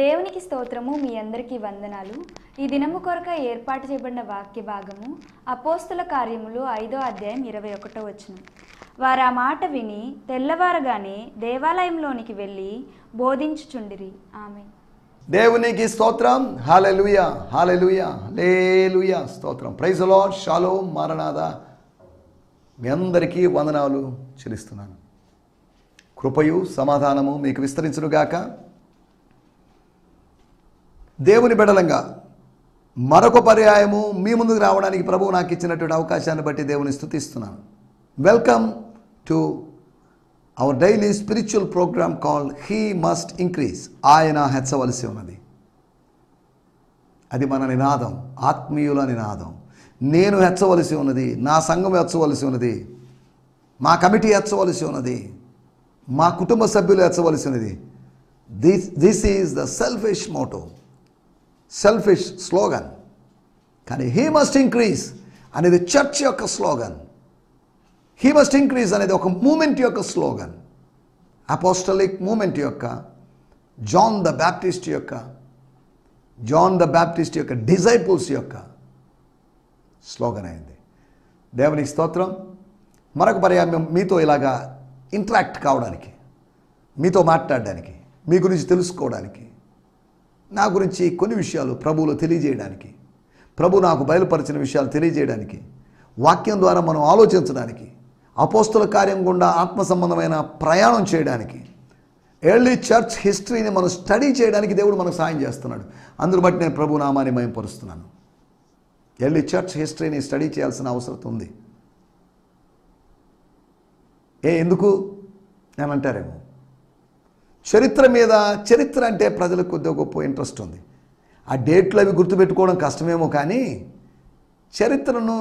దేవునికి స్తోత్రము. మీ అందరికీ వందనాలు. ఈ దినము కొరక ఏర్పాటు చేయబడిన వాక్య భాగము అపోస్తుల కార్యములు 5వ అధ్యాయం 21వ వచనం. వారు ఆ మాట విని తెల్లవారగానే దేవాలయంలోనికి వెళ్ళి బోధించుచుండిరి. ఆమేన్. దేవునికి స్తోత్రం. హల్లెలూయా, హల్లెలూయా, హల్లెలూయా, స్తోత్రం. Praise the Lord. షాలోమ్, మారనాథా. మీ అందరికీ వందనాలు చెల్లిస్తున్నాను. కృపయు సమాధానము మీకు విస్తరించునుగాక. దేవుని బిడ్డలంగా మరొక పర్యాయము మీ ముందుకు రావడానికి ప్రభువు నాకు ఇచ్చినటువంటి అవకాశాన్ని బట్టి దేవుని స్తుతిస్తున్నాను. Welcome to our daily spiritual program called he must increase. ఆయన హెచ్చవలసి ఉన్నది. అది మన నినాదం, ఆత్మీయుల నినాదం. నేను హెచ్చవలసి ఉన్నది, నా సంఘం హెచ్చవలసి ఉన్నది, మా కమిటీ హెచ్చవలసి ఉన్నది, మా కుటుంబ సభ్యులు హెచ్చవలసి ఉన్నది. This is the selfish motto, selfish slogan. కానీ హీ మస్ట్ ఇంక్రీజ్ అనేది చర్చ్ యొక్క స్లోగన్. హీ మస్ట్ ఇంక్రీజ్ అనేది ఒక మూమెంట్ యొక్క స్లోగన్. అపోస్టలిక్ మూమెంట్ యొక్క జాన్ ద బ్యాప్టిస్ట్ యొక్క డిజైపుల్స్ యొక్క స్లోగన్ అయింది. దేవునికి స్తోత్రం. మరొక పర్యాయం మీతో ఇలాగా ఇంటరాక్ట్ కావడానికి, మీతో మాట్లాడడానికి, మీ గురించి తెలుసుకోవడానికి, నా గురించి కొన్ని విషయాలు ప్రభువులో తెలియజేయడానికి, ప్రభు నాకు బయలుపరిచిన విషయాలు తెలియజేయడానికి, వాక్యం ద్వారా మనం ఆలోచించడానికి, అపోస్తుల కార్యం గుండా ఆత్మ సంబంధమైన ప్రయాణం చేయడానికి, ఎర్లీ చర్చ్ హిస్టరీని మనం స్టడీ చేయడానికి దేవుడు మనకు సాయం చేస్తున్నాడు. అందును బట్టి నేను ప్రభు నామాన్ని మహిమపరుస్తున్నాను. ఎర్లీ చర్చ్ హిస్టరీని స్టడీ చేయాల్సిన అవసరం ఉంది. ఎందుకు నేను అంటారేమో, చరిత్ర అంటే ప్రజలకు కొద్దిగా గొప్ప ఇంట్రెస్ట్ ఉంది. ఆ డేట్లు అవి గుర్తుపెట్టుకోవడం కష్టమేమో, కానీ చరిత్రను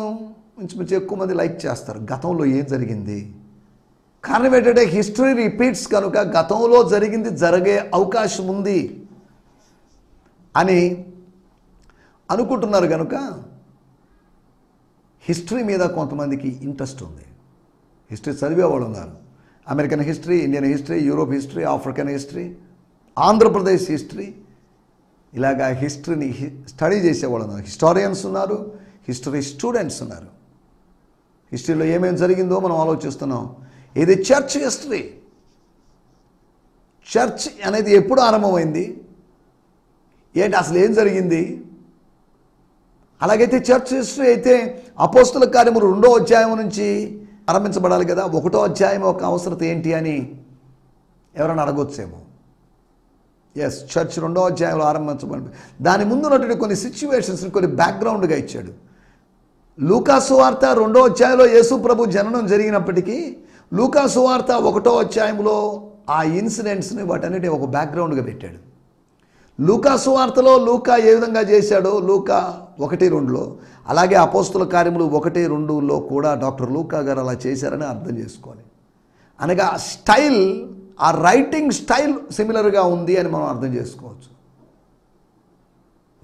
ఇంచుమించు ఎక్కువ మంది లైక్ చేస్తారు. గతంలో ఏం జరిగింది, కారణం ఏంటంటే హిస్టరీ రిపీట్స్ కనుక గతంలో జరిగింది జరిగే అవకాశం ఉంది అని అనుకుంటున్నారు. కనుక హిస్టరీ మీద కొంతమందికి ఇంట్రెస్ట్ ఉంది. హిస్టరీ చదివేవాళ్ళు ఉన్నారు. American history, Indian history, Europe history, African history, Andhra Pradesh history, ఇలాగా హిస్టరీని స్టడీ చేసేవాళ్ళు ఉన్నారు. హిస్టారియన్స్ ఉన్నారు, హిస్టరీ స్టూడెంట్స్ ఉన్నారు. హిస్టరీలో ఏమేమి జరిగిందో మనం ఆలోచిస్తున్నాం. ఇది చర్చ్ హిస్టరీ. చర్చ్ అనేది ఎప్పుడు ఆరంభమైంది, ఏంటి అసలు ఏం జరిగింది. అలాగైతే చర్చ్ హిస్టరీ అయితే అపోస్తుల కార్యము 2వ అధ్యాయం నుంచి ఆరంభించబడాలి కదా. 1వ అధ్యాయం ఒక అవసరత ఏంటి అని ఎవరైనా అడగొచ్చేమో. ఎస్, చర్చ్ 2వ అధ్యాయంలో ఆరంభించబడి దాని ముందు ఉన్నటువంటి కొన్ని సిచ్యువేషన్స్ని కొన్ని బ్యాక్గ్రౌండ్గా ఇచ్చాడు. లూకా సువార్త 2వ అధ్యాయంలో యేసు ప్రభు జననం జరిగినప్పటికీ లూకా సువార్త 1వ అధ్యాయంలో ఆ ఇన్సిడెంట్స్ని వాటన్నిటి ఒక బ్యాక్గ్రౌండ్గా పెట్టాడు. లూకా సువార్తలో లూకా ఏ విధంగా చేశాడో లూకా 1:2లో, అలాగే అపోస్తుల కార్యములు 1:2లో కూడా డాక్టర్ లూకా గారు అలా చేశారని అర్థం చేసుకోవాలి. అనగా స్టైల్, ఆ రైటింగ్ స్టైల్ సిమిలర్గా ఉంది అని మనం అర్థం చేసుకోవచ్చు.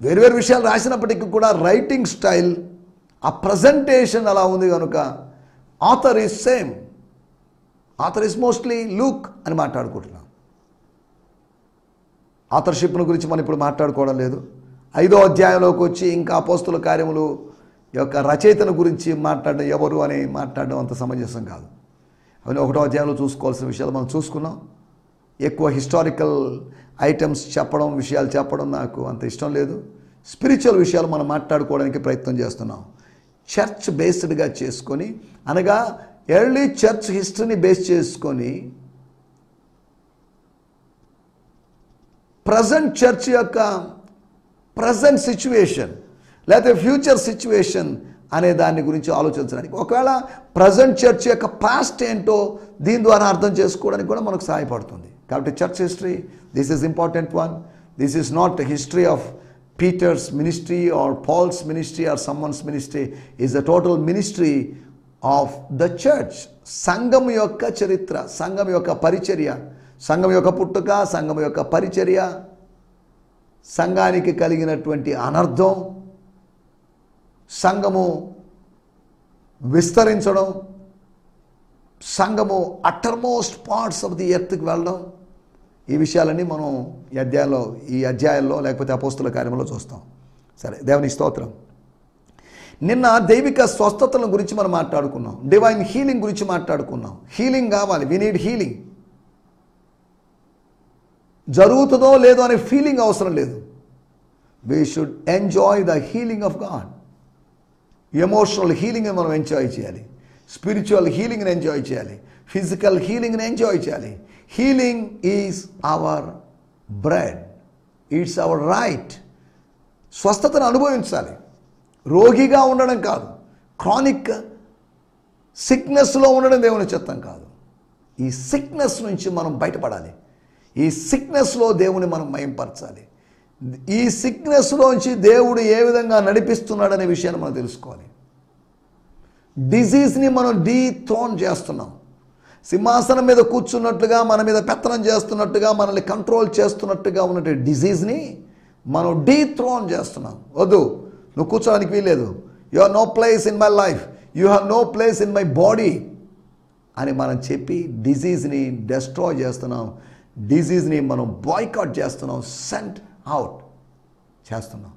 వేరువేరు విషయాలు రాసినప్పటికీ కూడా రైటింగ్ స్టైల్, ఆ ప్రజెంటేషన్ అలా ఉంది కనుక author is same. Author is mostly Luke అని మాట్లాడుకుంటున్నాం. ఆథర్షిప్ను గురించి మనం ఇప్పుడు మాట్లాడుకోవడం లేదు. 5వ అధ్యాయంలోకి వచ్చి ఇంకా అపోస్తుల కార్యములు యొక్క రచయితను గురించి మాట్లాడడం, ఎవరు అని మాట్లాడడం అంత సమంజసం కాదు. అవన్నీ 1వ అధ్యాయంలో చూసుకోవాల్సిన విషయాలు మనం చూసుకున్నాం. ఎక్కువ హిస్టారికల్ ఐటమ్స్ చెప్పడం, విషయాలు చెప్పడం నాకు అంత ఇష్టం లేదు. స్పిరిచువల్ విషయాలు మనం మాట్లాడుకోవడానికి ప్రయత్నం చేస్తున్నాం. చర్చ్ బేస్డ్గా చేసుకొని, అనగా ఎర్లీ చర్చ్ హిస్టరీని బేస్ చేసుకొని ప్రజెంట్ చర్చ్ యొక్క ప్రజెంట్ సిచ్యువేషన్ లేకపోతే ఫ్యూచర్ సిచ్యువేషన్ అనే దాని గురించి ఆలోచించడానికి, ఒకవేళ ప్రజెంట్ చర్చ్ యొక్క పాస్ట్ ఏంటో దీని ద్వారా అర్థం చేసుకోవడానికి కూడా మనకు సహాయపడుతుంది. కాబట్టి church history, this is important one. This is not history of Peter's ministry or Paul's ministry or someone's ministry. Is the total ministry of the church. సంఘం యొక్క చరిత్ర, సంఘం యొక్క పరిచర్య, సంఘం యొక్క పుట్టుక, సంఘం యొక్క పరిచర్య, సంఘానికి కలిగినటువంటి అనర్థం, సంఘము విస్తరించడం, సంఘము అటర్మోస్ట్ పార్ట్స్ ఆఫ్ ది ఎర్త్కి వెళ్ళడం, ఈ విషయాలన్నీ మనం ఈ అధ్యాయంలో లేకపోతే అపోస్తుల కార్యంలో చూస్తాం. సరే, దేవుని స్తోత్రం. నిన్న దైవిక స్వస్థతల గురించి మనం మాట్లాడుకున్నాం, డివైన్ హీలింగ్ గురించి మాట్లాడుకున్నాం. హీలింగ్ కావాలి, వి నీడ్ హీలింగ్. జరుగుతుందో లేదో అనే ఫీలింగ్ అవసరం లేదు. We should enjoy the healing of God. Emotional హీలింగ్ని మనం ఎంజాయ్ చేయాలి, స్పిరిచువల్ హీలింగ్ని ఎంజాయ్ చేయాలి, ఫిజికల్ హీలింగ్ని ఎంజాయ్ చేయాలి. Healing is our bread, it's our right. స్వస్థతను అనుభవించాలి, రోగిగా ఉండడం కాదు. క్రానిక్ సిక్నెస్లో ఉండడం దేవుని చిత్తం కాదు. ఈ సిక్నెస్ నుంచి మనం బయటపడాలి. ఈ సిక్నెస్లో దేవుని మనం మయంపరచాలి. ఈ సిక్నెస్లోంచి దేవుడు ఏ విధంగా నడిపిస్తున్నాడనే విషయాన్ని మనం తెలుసుకోవాలి. డిజీజ్ని మనం డీథ్రోన్ చేస్తున్నాం. సింహాసనం మీద కూర్చున్నట్టుగా, మన మీద పెత్తనం చేస్తున్నట్టుగా, మనల్ని కంట్రోల్ చేస్తున్నట్టుగా ఉన్నటువంటి డిజీజ్ని మనం డీథ్రోన్ చేస్తున్నాం. వద్దు, నువ్వు కూర్చోడానికి వీల్లేదు, you have no place in my life, you have no place in my body అని మనం చెప్పి డిజీజ్ని డెస్ట్రాయ్ చేస్తున్నాం. డిజీజ్ని మనం బాయ్కాట్ చేస్తున్నాం, సెంట్ అవుట్ చేస్తున్నాం.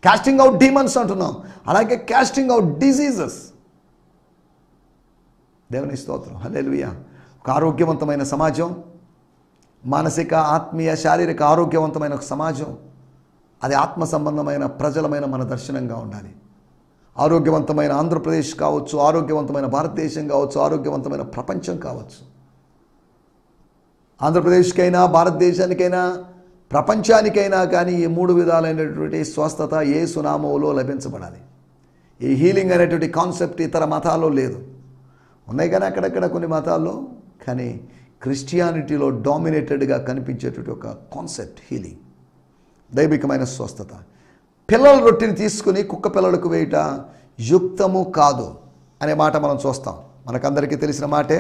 కాస్టింగ్ అవుట్ డీమన్స్ అంటున్నాం, అలాగే కాస్టింగ్ అవుట్ డిజీజెస్. దేవుని స్తోత్రం, హల్లెలూయా. ఒక ఆరోగ్యవంతమైన సమాజం, మానసిక, ఆత్మీయ, శారీరక ఆరోగ్యవంతమైన ఒక సమాజం, అది ఆత్మ సంబంధమైన ప్రజలమైన మన దర్శనంగా ఉండాలి. ఆరోగ్యవంతమైన ఆంధ్రప్రదేశ్ కావచ్చు, ఆరోగ్యవంతమైన భారతదేశం కావచ్చు, ఆరోగ్యవంతమైన ప్రపంచం కావచ్చు. ఆంధ్రప్రదేశ్కైనా, భారతదేశానికైనా, ప్రపంచానికైనా కానీ ఈ 3 విధాలైనటువంటి స్వస్థత యేసు నామములో లభించబడాలి. ఈ హీలింగ్ అనేటువంటి కాన్సెప్ట్ ఇతర మతాల్లో లేదు. ఉన్నాయి కానీ అక్కడక్కడ కొన్ని మతాల్లో, కానీ క్రిస్టియానిటీలో డామినేటెడ్గా కనిపించేటువంటి ఒక కాన్సెప్ట్ హీలింగ్, దైవికమైన స్వస్థత. పిల్లల రొట్టెని తీసుకుని కుక్క పిల్లలకు వేయట యుక్తము కాదు అనే మాట మనం చూస్తాం. మనకందరికీ తెలిసిన మాటే.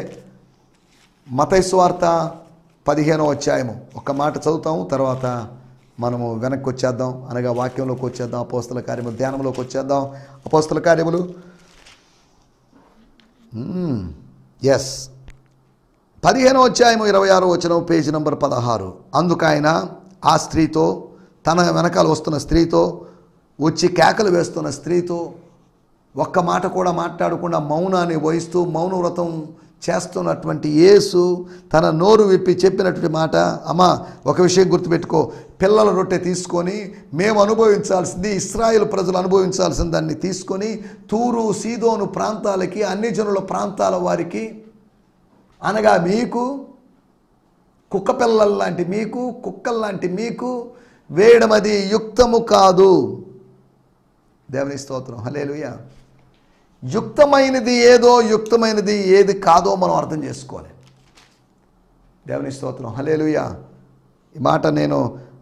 మత్తయి సువార్త 15వ అధ్యాయము ఒక మాట చదువుతాము, తర్వాత మనము వెనక్కి వచ్చేద్దాం, అనగా వాక్యంలోకి వచ్చేద్దాం, అపోస్తల కార్యములు ధ్యానంలోకి వచ్చేద్దాం. అపోస్తల కార్యములు 15వ అధ్యాయము 26వ వచనం, పేజీ నంబర్ 16. అందుకైన ఆ స్త్రీతో, తన వెనకాల వస్తున్న స్త్రీతో, వచ్చి కేకలు వేస్తున్న స్త్రీతో ఒక్క మాట కూడా మాట్లాడకుండా మౌనాన్ని వహిస్తూ మౌన వ్రతం చేస్తున్నటువంటి యేసు తన నోరు విప్పి చెప్పినటువంటి మాట, అమ్మా ఒక విషయం గుర్తుపెట్టుకో, పిల్లల రొట్టె తీసుకొని మేము అనుభవించాల్సింది, ఇశ్రాయేలు ప్రజలు అనుభవించాల్సిన దాన్ని తీసుకొని తూరు సీదోను ప్రాంతాలకి, అన్ని జనుల ప్రాంతాల వారికి, అనగా మీకు, కుక్క పిల్లల్లాంటి మీకు, కుక్కల్లాంటి మీకు వేయడం అది యుక్తము కాదు. దేవుని స్తోత్రం, హల్లెలూయా. యుక్తమైనది ఏదో, యుక్తమైనది ఏది కాదో మనం అర్థం చేసుకోవాలి. దేవుని స్తోత్రం, హల్లెలూయా. ఈ మాట నేను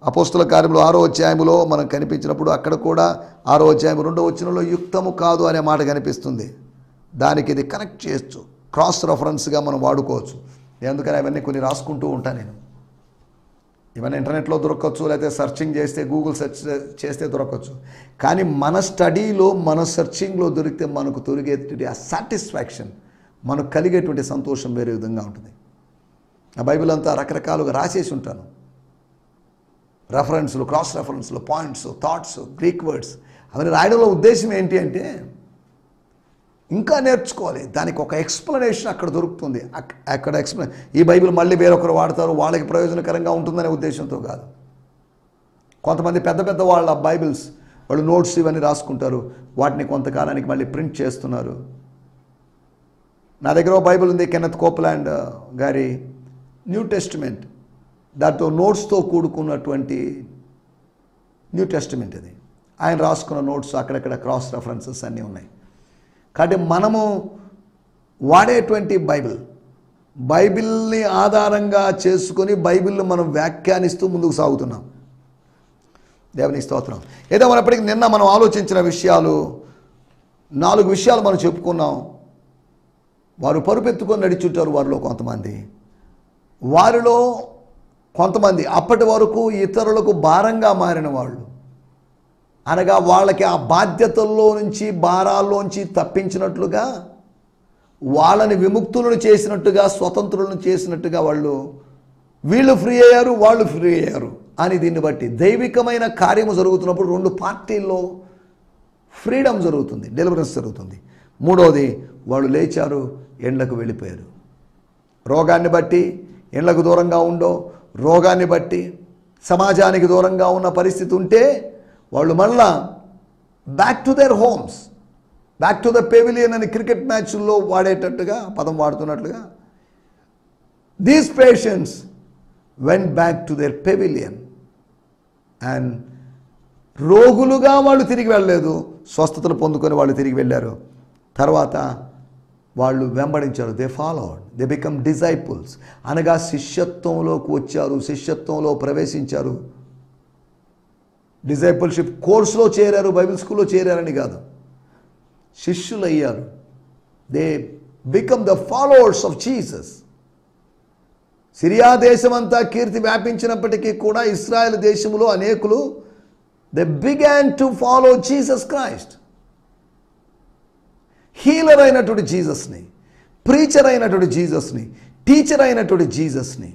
అపోస్తుల కార్యములు 6వ అధ్యాయములో మనం కనిపించినప్పుడు, అక్కడ కూడా 6వ అధ్యాయం 2వ వచనంలో యుక్తము కాదు అనే మాట కనిపిస్తుంది. దానికి ఇది కనెక్ట్ చేయొచ్చు, క్రాస్ రెఫరెన్స్గా మనం వాడుకోవచ్చు. ఎందుకని అవన్నీ కొన్ని రాసుకుంటూ ఉంటాను నేను. ఇవన్నీ ఇంటర్నెట్లో దొరకవచ్చు, లేకపోతే సెర్చింగ్ చేస్తే, గూగుల్ సెర్చ్ చేస్తే దొరకవచ్చు. కానీ మన స్టడీలో, మన సెర్చింగ్లో దొరికితే మనకు దొరికేటువంటి ఆ సాటిస్ఫాక్షన్, మనకు కలిగేటువంటి సంతోషం వేరే విధంగా ఉంటుంది. ఆ బైబిల్ అంతా రకరకాలుగా రాసేసి ఉంటాను, రెఫరెన్స్లు, క్రాస్ రెఫరెన్స్లు, పాయింట్స్, థాట్స్, గ్రీక్ వర్డ్స్. అవన్నీ రాయడంలో ఉద్దేశం ఏంటి అంటే ఇంకా నేర్చుకోవాలి, దానికి ఒక ఎక్స్ప్లెనేషన్ అక్కడ దొరుకుతుంది. అక్కడ ఈ బైబిల్ మళ్ళీ వేరొకరు వాడతారు, వాళ్ళకి ప్రయోజనకరంగా ఉంటుందనే ఉద్దేశంతో కాదు. కొంతమంది పెద్ద పెద్ద వాళ్ళ బైబిల్స్, వాళ్ళు నోట్స్ ఇవన్నీ రాసుకుంటారు, వాటిని కొంతకాలానికి మళ్ళీ ప్రింట్ చేస్తున్నారు. నా దగ్గర ఒక బైబిల్ ఉంది, కెన్నెత్ కోప్లాండ్ గారి న్యూ టెస్టిమెంట్, దాంతో నోట్స్తో కూడుకున్నటువంటి న్యూ టెస్టిమెంట్. ఇది ఆయన రాసుకున్న నోట్స్, అక్కడక్కడ క్రాస్ రెఫరెన్సెస్ అన్నీ ఉన్నాయి. కాబట్టి మనము వాడేటువంటి బైబిల్ని ఆధారంగా చేసుకొని బైబిల్ని మనం వ్యాఖ్యానిస్తూ ముందుకు సాగుతున్నాం. దేవుని స్తోత్రం. ఏదేమైనప్పటికీ నిన్న మనం ఆలోచించిన విషయాలు 4 విషయాలు మనం చెప్పుకున్నాం. వారు పరుపెత్తుకొని నడిచుంటారు వారిలో కొంతమంది. వారిలో కొంతమంది అప్పటి వరకు ఇతరులకు భారంగా మారిన వాళ్ళు, అనగా వాళ్ళకి ఆ బాధ్యతల్లో నుంచి, భారాల్లోంచి తప్పించినట్లుగా, వాళ్ళని విముక్తులను చేసినట్టుగా, స్వతంత్రులను చేసినట్టుగా వాళ్ళు వీళ్ళు ఫ్రీ అయ్యారు, వాళ్ళు ఫ్రీ అయ్యారు అని దీన్ని బట్టి దైవికమైన కార్యము జరుగుతున్నప్పుడు రెండు పార్టీల్లో ఫ్రీడమ్ జరుగుతుంది, డెలివరెన్స్ జరుగుతుంది. మూడవది, వాళ్ళు లేచారు, ఎండ్లకు వెళ్ళిపోయారు. రోగాన్ని బట్టి ఎండ్లకు దూరంగా ఉండో, రోగాన్ని బట్టి సమాజానికి దూరంగా ఉన్న పరిస్థితి ఉంటే వాళ్ళు మళ్ళా back to their homes, back to the pavilion అని క్రికెట్ మ్యాచ్ల్లో వాడేటట్టుగా పదం వాడుతున్నట్లుగా these patients went back to their pavilion. And రోగులుగా వాళ్ళు తిరిగి వెళ్ళలేదు, స్వస్థతలు పొందుకొని వాళ్ళు తిరిగి వెళ్ళారు. తర్వాత వాళ్ళు వెంబడించారు, they followed, they become disciples, అనగా శిష్యత్వంలోకి వచ్చారు, శిష్యత్వంలో ప్రవేశించారు. డిసైపుల్షిప్ కోర్సులో చేరారు, బైబిల్ స్కూల్లో చేరారని కాదు, శిష్యులయ్యారు. They become the followers of Jesus. Syria దేశమంతా కీర్తి వ్యాపించినప్పటికీ కూడా ఇశ్రాయేల్ దేశంలో అనేకులు they began to follow Jesus Christ. Healer అయినటువంటి జీసస్ని, ప్రీచర్ అయినటువంటి జీసస్ని, టీచర్ అయినటువంటి జీసస్ని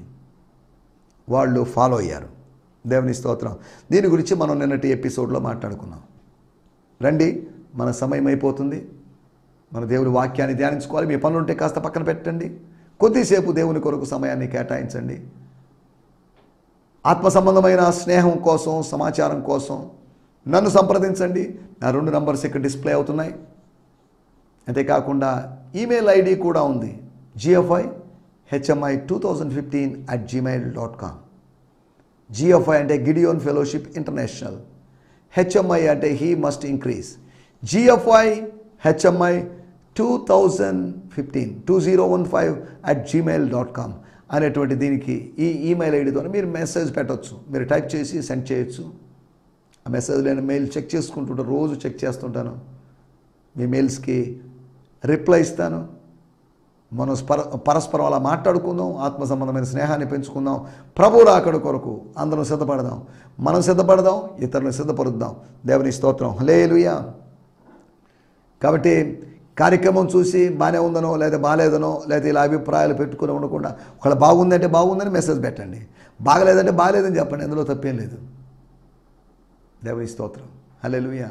వాళ్ళు ఫాలో అయ్యారు. దేవుని స్తోత్రం. దీని గురించి మనం నిన్నటి ఎపిసోడ్లో మాట్లాడుకున్నాం. రండి, మన సమయం అయిపోతుంది. మన దేవుని వాక్యాన్ని ధ్యానించుకోవాలి. మీ పనులు ఉంటే కాస్త పక్కన పెట్టండి, కొద్దిసేపు దేవుని కొరకు సమయాన్ని కేటాయించండి. ఆత్మ సంబంధమైన స్నేహం కోసం, సమాచారం కోసం నన్ను సంప్రదించండి. నా 2 నంబర్స్ ఇక్కడ డిస్ప్లే అవుతున్నాయి. అంతేకాకుండా ఈమెయిల్ ఐడి కూడా ఉంది, gfihmi2015@gmail.com. GFI అంటే గిడియోన్ ఫెలోషిప్ ఇంటర్నేషనల్, HMI అంటే he must increase. GFI HMI 2015 అనేటువంటి దీనికి ఈ ఈమెయిల్ ఐడి ద్వారా మీరు మెసేజ్ పెట్టవచ్చు. మీరు టైప్ చేసి సెండ్ చేయొచ్చు. ఆ మెసేజ్ నేను మెయిల్ చెక్ చేసుకుంటుంటాను, రోజు చెక్ చేస్తుంటాను. మీ మెయిల్స్కి రిప్లై ఇస్తాను. మనం పరస్పరం అలా మాట్లాడుకుందాం, ఆత్మ సంబంధమైన స్నేహాన్ని పెంచుకుందాం. ప్రభు రాకడ కొరకు అందరం సిద్ధపడదాం, మనం సిద్ధపడదాం, ఇతరులను సిద్ధపరుద్దాం. దేవుని స్తోత్రం, హల్లెలూయా. కాబట్టి కార్యక్రమం చూసి బాగానే ఉందనో లేదా బాగాలేదనో లేదా ఇలా అభిప్రాయాలు పెట్టుకుని ఉండకుండా, ఒకవేళ బాగుందంటే బాగుందని మెసేజ్ పెట్టండి, బాగలేదంటే బాగలేదని చెప్పండి, అందులో తప్పేం లేదు. దేవుని స్తోత్రం, హల్లెలూయా.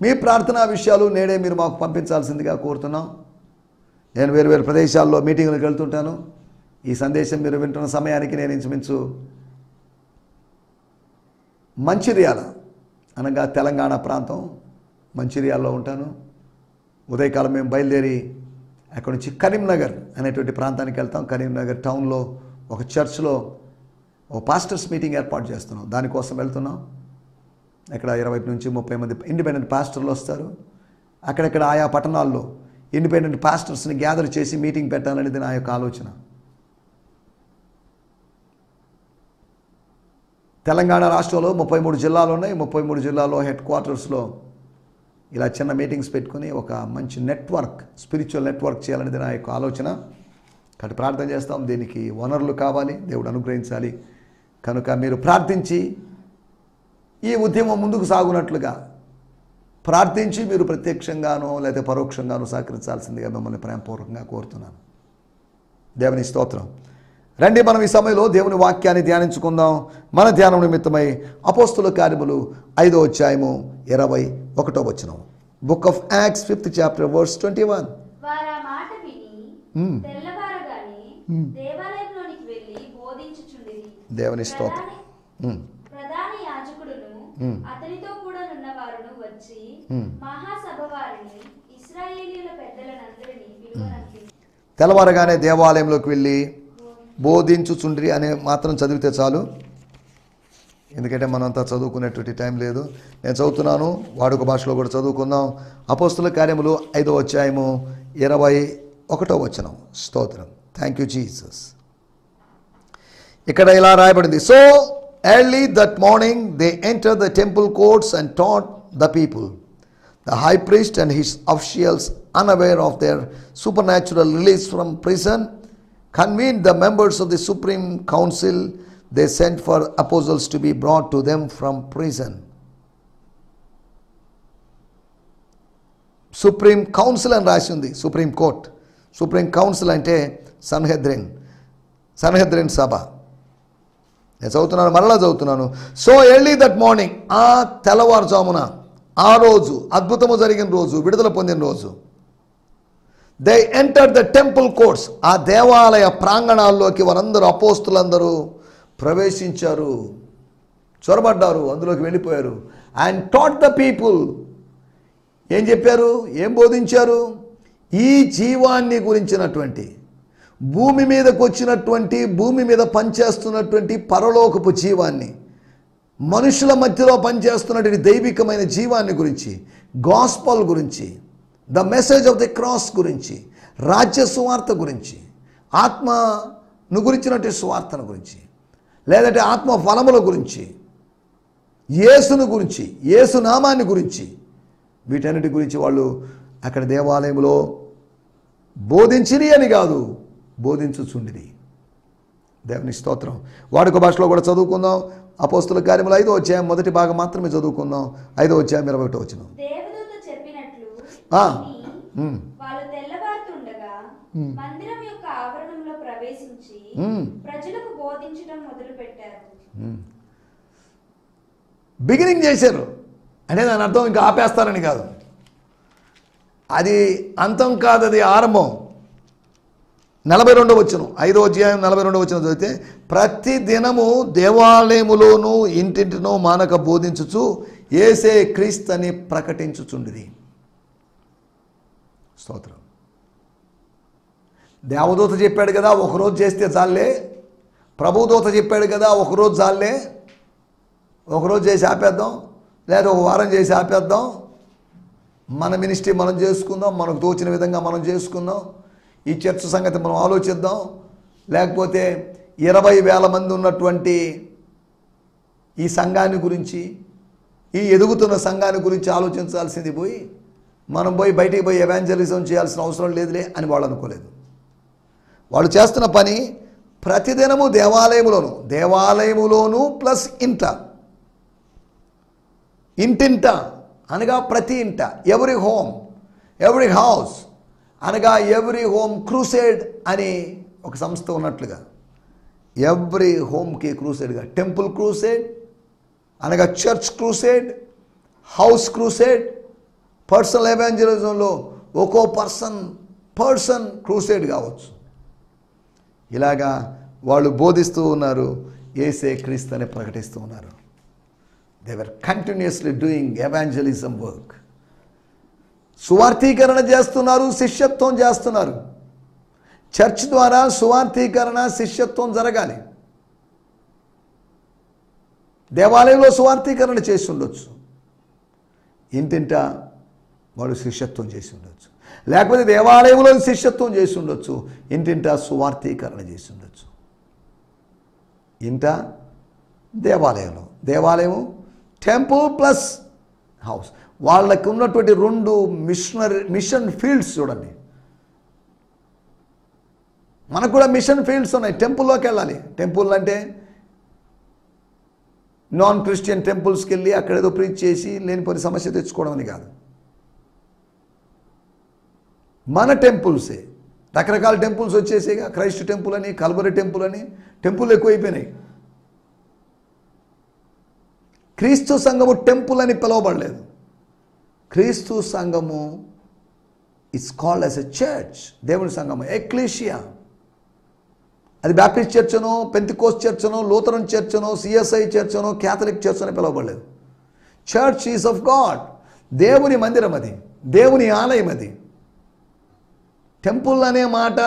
మీ ప్రార్థనా విషయాలు నేడే మీరు మాకు పంపించాల్సిందిగా కోరుతున్నాం. నేను వేరు వేరు ప్రదేశాల్లో మీటింగ్లకు వెళ్తుంటాను. ఈ సందేశం మీరు వింటున్న సమయానికి నేను ఇంచుమించు మంచిర్యాల అనగా తెలంగాణ ప్రాంతం మంచిర్యాలలో ఉంటాను. ఉదయకాలం మేము బయలుదేరి అక్కడి నుంచి కరీంనగర్ అనేటువంటి ప్రాంతానికి వెళ్తాం. కరీంనగర్ టౌన్లో ఒక చర్చ్లో ఒక పాస్టర్స్ మీటింగ్ ఏర్పాటు చేస్తున్నాం, దానికోసం వెళ్తున్నాం. ఇక్కడ 20 నుంచి 30 మంది ఇండిపెండెంట్ పాస్టర్లు వస్తారు. అక్కడక్కడ ఆయా పట్టణాల్లో ఇండిపెండెంట్ పాస్టర్స్ని గ్యాదర్ చేసి మీటింగ్ పెట్టాలనేది నా యొక్క ఆలోచన. తెలంగాణ రాష్ట్రంలో 33 జిల్లాలు ఉన్నాయి. 33 జిల్లాలో హెడ్ క్వార్టర్స్లో ఇలా చిన్న మీటింగ్స్ పెట్టుకుని ఒక మంచి నెట్వర్క్, స్పిరిచువల్ నెట్వర్క్ చేయాలనేది నా యొక్క ఆలోచన. కాబట్టి ప్రార్థన చేస్తాం. దీనికి వనరులు కావాలి, దేవుడు అనుగ్రహించాలి. కనుక మీరు ప్రార్థించి ఈ ఉద్యమం ముందుకు సాగునట్లుగా ప్రార్థించి మీరు ప్రత్యక్షంగానో లేదా పరోక్షంగానో సహకరించాల్సిందిగా మిమ్మల్ని ప్రేమపూర్వకంగా కోరుతున్నాను. దేవుని స్తోత్రం. రండి, మనం ఈ సమయంలో దేవుని వాక్యాన్ని ధ్యానించుకుందాం. మన ధ్యానం నిమిత్తమై అపోస్తుల కార్యములు 5వ అధ్యాయము 21వ వచనం, book of acts 5th chapter verse 21. వారు ఆ మాట విని తెల్లవారగానే దేవాలయంలోనికి వెళ్ళి బోధించుచుండిరి. దేవుని స్తోత్రం. ప్రధాన యాజకుడును అతనితో కూడా ఉన్నవారును వచ్చి మహాసభ వారిని ఇశ్రాయేలీయుల పెద్దలనందరినీ పిలువనంపి తెల్లవారగానే దేవాలయంలోకి వెళ్ళి బోధించుచుండ్రి అనే మాత్రం చదివితే చాలు, ఎందుకంటే మనంతా చదువుకునేటువంటి టైం లేదు. నేను చదువుతున్నాను, వాడుక భాషలో కూడా చదువుకుందాం. అపోస్తుల కార్యములు 5వ అధ్యాయము 21వ వచనం. స్తోత్రం, థ్యాంక్ యూ జీసస్. ఇక్కడ ఇలా రాయబడింది, so early that morning they entered the temple courts and taught the people. The high priest and his officials, unaware of their supernatural release from prison, convened the members of the Supreme Council. They sent for apostles to be brought to them from prison. Supreme Council అని రాసి ఉంది, supreme court. Supreme council అంటే Sanhedrin. Sanhedrin సభ. నేను చదువుతున్నాను, మరలా చదువుతున్నాను. So early that morning, ఆ తెల్లవారుజామున, ఆ రోజు అద్భుతము జరిగిన రోజు, విడుదల పొందిన రోజు, they enter the temple courts, ఆ దేవాలయ ప్రాంగణాల్లోకి వారందరూ, అపోస్తులందరూ ప్రవేశించారు, చొరబడ్డారు, అందులోకి వెళ్ళిపోయారు. అండ్ టాట్ ద పీపుల్, ఏం చెప్పారు, ఏం బోధించారు? ఈ జీవాన్ని గురించినటువంటి, భూమి మీదకు వచ్చినటువంటి, భూమి మీద పనిచేస్తున్నటువంటి పరలోకపు జీవాన్ని, మనుషుల మధ్యలో పనిచేస్తున్నటువంటి దైవికమైన జీవాన్ని గురించి, గాస్పల్ గురించి, the message of the cross గురించి, రాజ్య సువార్త గురించి, ఆత్మను గురించినటువంటి సువార్తను గురించి, లేదంటే ఆత్మ ఫలముల గురించి, యేసును గురించి, యేసు నామాన్ని గురించి, వీటన్నిటి గురించి వాళ్ళు అక్కడ దేవాలయంలో బోధించిరి అని కాదు, బోధించుచుండిరి. దేవుని స్తోత్రం. వాడుక భాషలో కూడా చదువుకుందాం. అపోస్తుల కార్యములు 5వ అధ్యాయం మొదటి భాగం మాత్రమే చదువుకుందాం. 5వ అధ్యాయం 21వ వచనం. దేవదూత చెప్పినట్లు వాళ్ళు తెల్లవారుతుండగా మందిరం యొక్క ఆవరణంలో ప్రవేశించి ప్రజలకు బోధించడం మొదలు పెట్టారు. బిగినింగ్ చేశారు అంటే దాని అర్థం ఇంకా ఆపేస్తారని కాదు, అది అంతం కాదు, అది ఆరంభం. 42వ వచనం, 5వ అధ్యాయం 42వ వచనం చదివితే, ప్రతి దినము దేవాలయములోనూ ఇంటింటినో మానక బోధించుచు యేసే క్రీస్తని ప్రకటించుచుండిరి. స్తోత్రం. దేవదూత చెప్పాడు కదా ఒకరోజు చేస్తే చాలే, ప్రభుదూత చెప్పాడు కదా ఒకరోజు చాలే, ఒకరోజు చేసి ఆపేద్దాం, లేదా ఒక వారం చేసి ఆపేద్దాం, మన మినిస్ట్రీ మనం చేసుకుందాం, మనకు తోచిన విధంగా మనం చేసుకుందాం, ఈ చర్చ్ సంగతి మనం ఆలోచిద్దాం, లేకపోతే 20,000 మంది ఉన్నటువంటి ఈ సంఘాన్ని గురించి, ఈ ఎదుగుతున్న సంఘాన్ని గురించి ఆలోచించాల్సింది పోయి మనం బయటికి పోయి ఎవాంజలిజం చేయాల్సిన అవసరం లేదులే అని వాళ్ళు అనుకోలేదు. వాళ్ళు చేస్తున్న పని ప్రతిదినము దేవాలయములోను ప్లస్ ఇంటింట అనగా ప్రతి ఇంట, ఎవ్రీ హోమ్, ఎవ్రీ హౌస్ అనగా ఎవ్రీ హోమ్ క్రూసేడ్ అని ఒక సంస్థ ఉన్నట్లుగా, ఎవ్రీ హోమ్కి క్రూసేడ్గా, టెంపుల్ క్రూసేడ్ అనగా church crusade, house crusade, personal ఎవాంజలిజంలో ఒక్కో పర్సన్ క్రూసేడ్ కావచ్చు. ఇలాగా వాళ్ళు బోధిస్తూ ఉన్నారు, యేసే క్రీస్తు అని ప్రకటిస్తూ ఉన్నారు. They were continuously doing evangelism work. సువార్థీకరణ చేస్తున్నారు, శిష్యత్వం చేస్తున్నారు. చర్చ్ ద్వారా సువార్థీకరణ, శిష్యత్వం జరగాలి. దేవాలయంలో సువార్థీకరణ చేసి ఉండొచ్చు, ఇంటింట వాడు శిష్యత్వం చేసి ఉండొచ్చు, లేకపోతే దేవాలయంలో శిష్యత్వం చేసి ఉండొచ్చు, ఇంటింట సువార్థీకరణ చేసి ఉండొచ్చు. ఇంట దేవాలయము టెంపుల్ ప్లస్ హౌస్. వాళ్ళకి ఉన్నటువంటి 2 మిషన్ ఫీల్డ్స్ చూడండి. మనకు కూడా మిషన్ ఫీల్డ్స్ ఉన్నాయి. టెంపుల్లోకి వెళ్ళాలి. టెంపుల్ అంటే నాన్ క్రిస్టియన్ టెంపుల్స్కి వెళ్ళి అక్కడ ఏదో ప్రీచ్ చేసి లేనిపోని సమస్య తెచ్చుకోవడం అని కాదు. మన టెంపుల్సే, రకరకాల టెంపుల్స్ వచ్చేసేగా, క్రైస్ట్ టెంపుల్ అని, కల్వరి టెంపుల్ అని, టెంపుల్ ఎక్కువైపోయినాయి. క్రీస్తు సంఘము టెంపుల్ అని పిలువబడలేదు. క్రీస్తు సంఘము it's called as a church. దేవుని సంఘము ఎక్లీషియా. అది బ్యాప్టిస్ట్ చర్చనో, పెంతికోస్ట్ చర్చనో, లూథరన్ చర్చనో, సిఎస్ఐ చర్చనో, క్యాథలిక్ చర్చ్ అని పిలువబడలేదు. Church is of God. దేవుని మందిరం అది, దేవుని ఆలయం అది. టెంపుల్ అనే మాట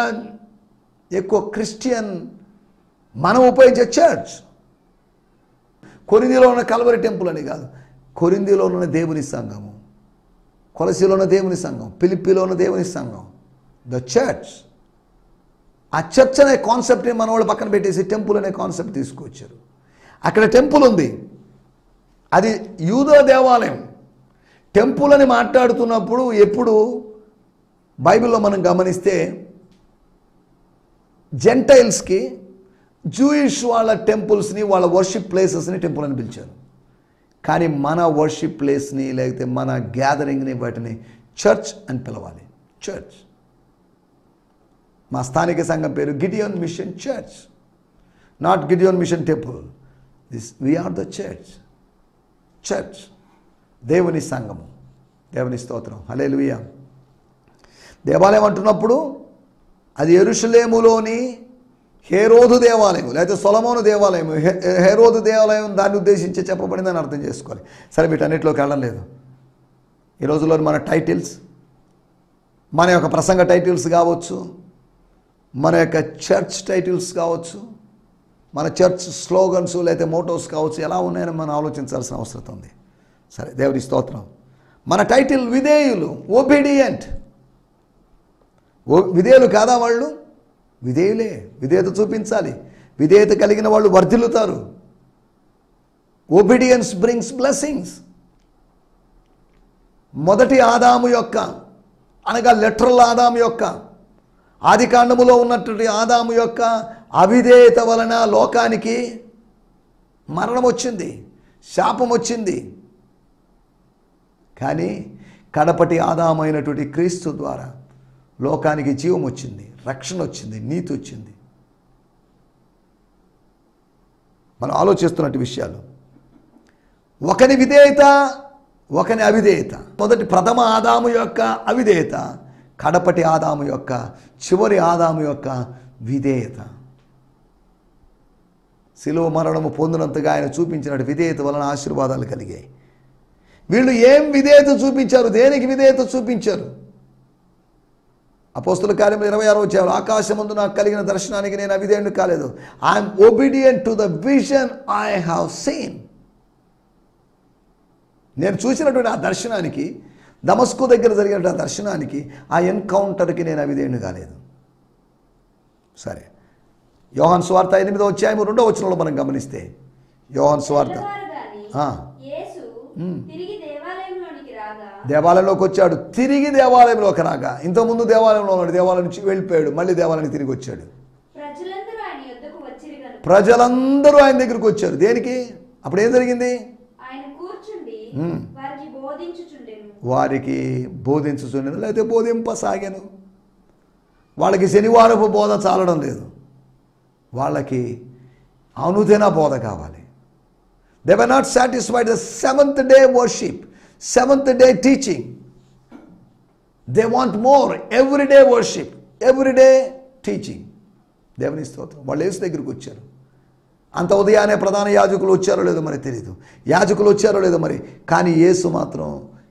ఎక్కువ క్రిస్టియన్ మనం ఉపయోగించే చర్చ్. కొరింథీలో ఉన్న కల్వరి టెంపుల్ అని కాదు, కొరింథీలో ఉన్న దేవుని సంఘము, కొలసీలో ఉన్న దేవుని సంఘం, ఫిలిప్పీలో ఉన్న దేవుని సంఘం, ద చర్చ్. ఆ చర్చ్ అనే కాన్సెప్ట్ని మన వాళ్ళు పక్కన పెట్టేసి టెంపుల్ అనే కాన్సెప్ట్ తీసుకొచ్చారు. అక్కడ టెంపుల్ ఉంది, అది యూదా దేవాలయం. టెంపుల్ అని మాట్లాడుతున్నప్పుడు ఎప్పుడు బైబిల్లో మనం గమనిస్తే జెంటైల్స్కి జూయిష్ వాళ్ళ టెంపుల్స్ని, వాళ్ళ వర్షిప్ ప్లేసెస్ని టెంపుల్ అని పిలిచారు. కానీ మన వర్షిప్ ప్లేస్ని, లేకపోతే మన గ్యాదరింగ్ని, వాటిని చర్చ్ అని పిలవాలి. చర్చ్. మా స్థానిక సంఘం పేరు Gideon mission church. Not Gideon mission temple. We are the church, దేవుని సంఘము. దేవుని స్తోత్రం, హల్లెలూయా. దేవాలయం అంటున్నప్పుడు అది యెరూషలేములోని హేరోదు దేవాలయం లేకపోతే సొలొమోను దేవాలయం. హేరోదు దేవాలయం దాన్ని ఉద్దేశించి చెప్పబడిందని అర్థం చేసుకోవాలి. సరే, వీటన్నిటిలోకి వెళ్ళడం లేదు. ఈ రోజుల్లో మన టైటిల్స్, మన యొక్క ప్రసంగ టైటిల్స్ కావచ్చు, మన యొక్క చర్చ్ టైటిల్స్ కావచ్చు, మన చర్చ్ స్లోగన్స్ లేకపోతే మోటోస్ కావచ్చు, ఎలా ఉన్నాయని మనం ఆలోచించాల్సిన అవసరం ఉంది. సరే, దేవుని స్తోత్రం. మన టైటిల్ విధేయులు, ఒబీడియంట్. విధేయులు కాదా వాళ్ళు? విధేయులే. విధేయత చూపించాలి. విధేయత కలిగిన వాళ్ళు వర్ధిల్లుతారు. Obedience brings blessings. మొదటి ఆదాము యొక్క అనగా లిటరల్ ఆదాము యొక్క ఆది కాండములో ఉన్నటువంటి ఆదాము యొక్క అవిధేయత వలన లోకానికి మరణం వచ్చింది, శాపం వచ్చింది. కానీ కడపటి ఆదాము అయినటువంటి క్రీస్తు ద్వారా లోకానికి జీవం వచ్చింది, రక్షణ వచ్చింది, నీతి వచ్చింది. మనం ఆలోచిస్తున్నట్టు విషయాలు. ఒకని విధేయత, ఒకని అవిధేయత. మొదటి ప్రథమ ఆదాము యొక్క అవిధేయత, కడపటి ఆదాము యొక్క, చివరి ఆదాము యొక్క విధేయత. శిలువ మరణము పొందినంతగా ఆయన చూపించినట్టు విధేయత వలన ఆశీర్వాదాలు కలిగాయి. వీళ్ళు ఏం విధేయత చూపించారు? దేనికి విధేయత చూపించారు? అపోస్తుల కార్యములు 26వ అధ్యాయం, ఆకాశమందు నాకు కలిగిన దర్శనానికి నేను అవిధేయుని కాలేదు. I'm obedient to the vision I have seen. నేను చూసినటువంటి ఆ దర్శనానికి, దమస్కు దగ్గర జరిగిన ఆ దర్శనానికి, ఆ ఎన్కౌంటర్కి నేను అవిధేయుని కాలేదు. సరే, యోహాను సువార్త 8వ అధ్యాయం 2వ వచనంలో మనం గమనిస్తే, యోహాను సువార్త దేవాలయంలోకి వచ్చాడు. తిరిగి దేవాలయంలోకి రాగా, ఇంతకుముందు దేవాలయంలో ఉన్నాడు, దేవాలయం నుంచి వెళ్ళిపోయాడు, మళ్ళీ దేవాలయానికి తిరిగి వచ్చాడు. ప్రజలందరూ ఆయన దగ్గరికి వచ్చారు. దేనికి? అప్పుడు ఏం జరిగింది? వారికి బోధించుచుండెను, లేకపోతే బోధింపసాగాను. వాళ్ళకి శనివారపు బోధ చాలడం లేదు, వాళ్ళకి అనుదిన బోధ కావాలి. They were not satisfied with the seventh day worship, seventh day teaching. They want more, everyday worship, everyday teaching. దేవుని స్తోత్రం. వాళ్ళు యేసు దగ్గరికి వచ్చారు. అంత ఉదయాన్నే ప్రధాన యాజకులు వచ్చారో లేదో మరి తెలియదు, యాజకులు వచ్చారో లేదో మరి, కానీ యేసు మాత్రం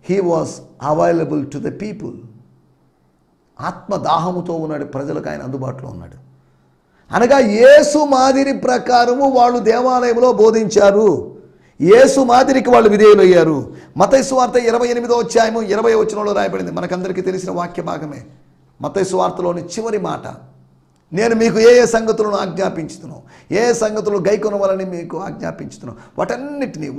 he was available to the people. ఆత్మదాహముతో ఉన్నాడు, ప్రజలకు ఆయన అందుబాటులో ఉన్నాడు. అనగా యేసు మాదిరి ప్రకారము వాళ్ళు దేవాలయంలో బోధించారు. యేసు మాదిరికి వాళ్ళు విధేయులయ్యారు. మత్తయి సువార్త 28వ అధ్యాయం 20వ వచనంలో రాయబడింది. మనకందరికీ తెలిసిన వాక్య భాగమే. మత్తయి సువార్తలోని చివరి మాట, నేను మీకు ఏ ఏ సంగతులను ఆజ్ఞాపించుతున్నాను, ఏ సంగతులు గైకొనవాలని మీకు ఆజ్ఞాపించుతున్నాను,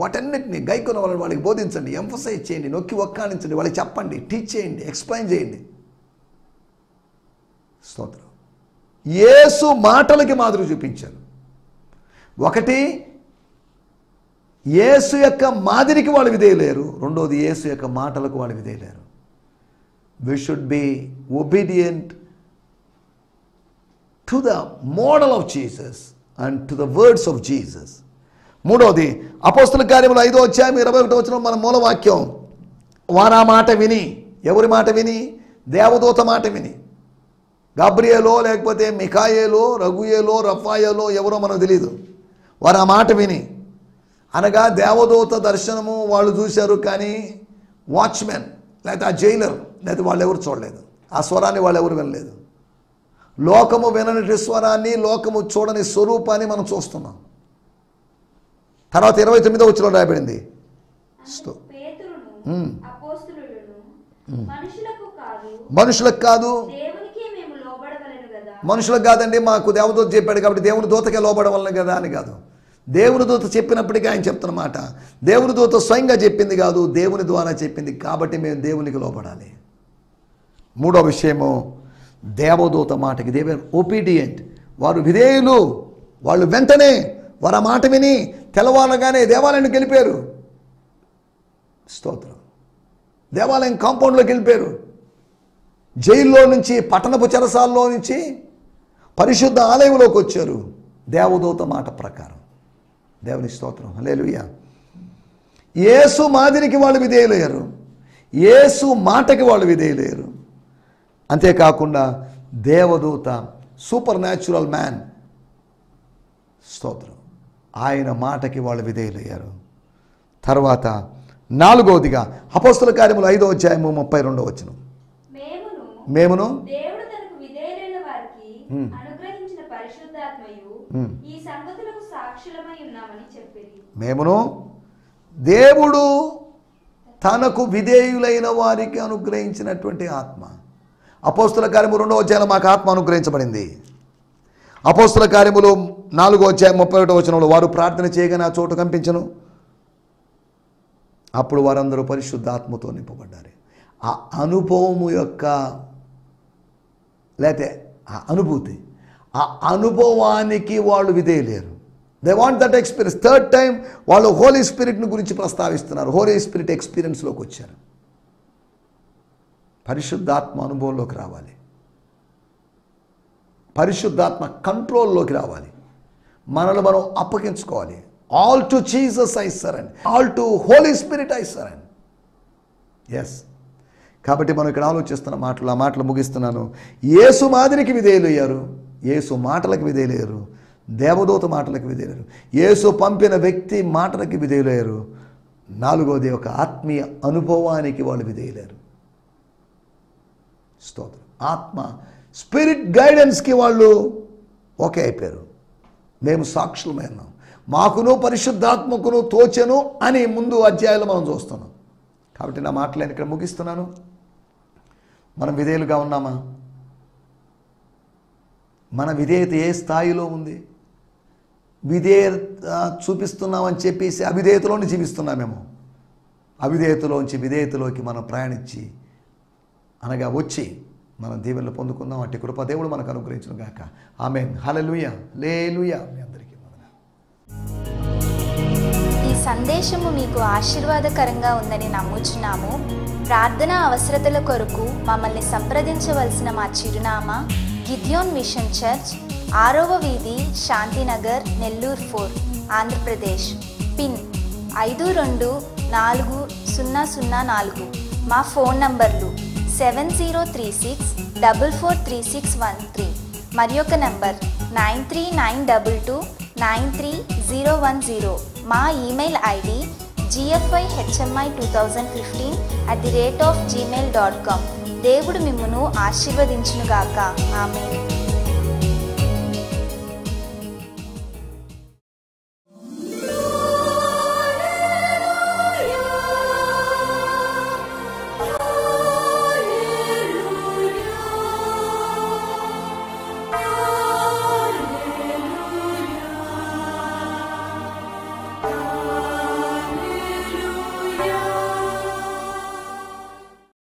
వాటన్నిటినీ గైకొనవాలని వాళ్ళకి బోధించండి, ఎంఫసైజ్ చేయండి, నొక్కి ఒక్కానించండి, వాళ్ళకి చెప్పండి, టీచ్ చేయండి, ఎక్స్ప్లెయిన్ చేయండి. స్తోత్రం. యేసు మాటలకి మాదిరి చూపించారు. ఒకటి, యేసు యొక్క మాదిరికి వాళ్ళు విధేయులేరు. రెండోది, యేసు యొక్క మాటలకు వాళ్ళు విధేయులేరు. We should be obedient to the model of Jesus and to the words of Jesus. మూడవది, అపోస్తల కార్యములు 5వ అధ్యాయం 21వ వచనం మన మూలవాక్యం. వారు ఆ మాట విని, ఎవరి మాట విని? దేవదూత మాట విని. గాబ్రియేలో లేకపోతే మిఖాయేలో, రఘుయేలో, రఫాయేలో ఎవరో మనకు తెలియదు. వారు ఆ మాట విని, అనగా దేవదూత దర్శనము వాళ్ళు చూశారు, కానీ వాచ్మెన్ లేకపోతే ఆ జైలర్ లేకపోతే వాళ్ళు ఎవరు చూడలేదు. ఆ స్వరాన్ని వాళ్ళు ఎవరు వినలేదు. లోకము వినని స్వరాన్ని, లోకము చూడని స్వరూపాన్ని మనం చూస్తున్నాం. తర్వాత 29వ వచనంలో రాయబడింది, మనుషులకు కాదు, మనుషులకు కాదండి, మాకు దేవదూత చెప్పాడు కాబట్టి దేవుని దూతకే లోబడవలన కదా అని కాదు. దేవుని దూత చెప్పినప్పటికీ ఆయన చెప్తున్నమాట, దేవుని దూత స్వయంగా చెప్పింది కాదు, దేవుని ద్వారా చెప్పింది కాబట్టి మేము దేవునికి లోబడాలి. మూడో విషయము, దేవదూత మాటకి దే వర్ ఒబీడియంట్. వారు విధేయులు. వాళ్ళు వెంటనే వారు ఆ మాట విని తెల్లవారగానే దేవాలయానికి వెళ్ళిపోయారు. స్తోత్రం. దేవాలయం కాంపౌండ్లోకి వెళ్ళిపోయారు. జైల్లో నుంచి, పట్టణపు చెరసాల్లో నుంచి పరిశుద్ధ ఆలయంలోకి వచ్చారు. దేవదూత మాట ప్రకారం. దేవుని స్తోత్రం. హల్లెలూయా. యేసు మాదిరికి వాళ్ళు విధేయులయ్యారు, యేసు మాటకి వాళ్ళు విధేయులయ్యారు. అంతేకాకుండా దేవదూత, సూపర్ న్యాచురల్ మ్యాన్, స్తోత్రం, ఆయన మాటకి వాళ్ళు విధేయులయ్యారు. తర్వాత 4వదిగా అపోస్తల కార్యములు 5వ అధ్యాయము 32వ వచనం. మేమును దేవుడు తనకు విధేయులైన వారికి అనుగ్రహించిన పరిశుద్ధాత్మయు ఈ సంగతులకు సాక్షులమై ఉన్నామని చెప్పిరి. మేమును దేవుడు తనకు విధేయులైన వారికి అనుగ్రహించినటువంటి ఆత్మ. అపోస్తల కార్యము 2వ అధ్యాయంలో మాకు ఆత్మ అనుగ్రహించబడింది. అపోస్తల కార్యములు 4వ అధ్యాయం 31వ వచనంలో వారు ప్రార్థన చేయగానే ఆ చోటు కంపించను, అప్పుడు వారందరూ పరిశుద్ధాత్మతో నింపబడ్డారు. ఆ అనుభవము యొక్క లేతే ఆ అనుభూతి, ఆ అనుభవానికి వాళ్ళు విధేయలేరు. They want that experience. Third time వాళ్ళు హోలీ స్పిరిట్ని గురించి ప్రస్తావిస్తున్నారు. హోలీ స్పిరిట్ ఎక్స్పీరియన్స్లోకి వచ్చారు. పరిశుద్ధాత్మ అనుభవంలోకి రావాలి, పరిశుద్ధాత్మ కంట్రోల్లోకి రావాలి, మనల్ని మనం అప్పగించుకోవాలి. All to Jesus I surrender, all to holy spirit I surrender. Yes. కాబట్టి మనం ఇక్కడ ఆలోచిస్తున్న మాటలు, ఆ మాటలు ముగిస్తున్నాను. యేసు మాదిరికి విధేయులయ్యారు, యేసు మాటలకు విధేయులయ్యారు, దేవదూత మాటలకు విధేయులయ్యారు, యేసు పంపిన వ్యక్తి మాటలకి విధేయులయ్యారు. 4వది ఒక ఆత్మీయ అనుభవానికి వాళ్ళు విధేయులయ్యారు. స్తోత్రం. ఆత్మ స్పిరిట్ గైడెన్స్కి వాళ్ళు ఓకే అయిపోయారు. మేము సాక్షులమై ఉన్నాం, మాకును పరిశుద్ధాత్మకును తోచెను అని ముందు అధ్యాయంలో మనం చూస్తున్నాం. కాబట్టి నా మాటలు నేను ఇక్కడ ముగిస్తున్నాను. మనం విధేయులుగా ఉన్నామా? మన విధేయత ఏ స్థాయిలో ఉంది? విధేయత చూపిస్తున్నామని చెప్పేసి అవిధేయతలోని జీవిస్తున్నామేమో. అవిధేయతలోంచి విధేయతలోకి మనం ప్రయాణించి అనగా వచ్చి మనం దీవెనలు పొందుకుందాం. అట్టి కృప దేవుడు మనకు అనుగ్రహించును గాక. ఆమేన్. హల్లెలూయా. హల్లెలూయా. మీ అందరికీ వందనాలు. ఈ సందేశము మీకు ఆశీర్వాదకరంగా ఉందని నమ్ముచున్నాము. ప్రార్థనా అవసరతల కొరకు మమ్మల్ని సంప్రదించవలసిన మా చిరునామా గిద్యోన్ మిషన్ చర్చ్, 6వ వీధి, శాంతినగర్, నెల్లూరు 4, ఆంధ్రప్రదేశ్. పిన్ 524004. మా ఫోన్ నంబర్లు 7036443613 మరి ఒక నంబర్ 9392293010. మా ఈమెయిల్ ఐడి gfihmi2015@gmail.com. దేవుడు మిమ్మును ఆశీర్వదించునుగాక. ఆమేన్.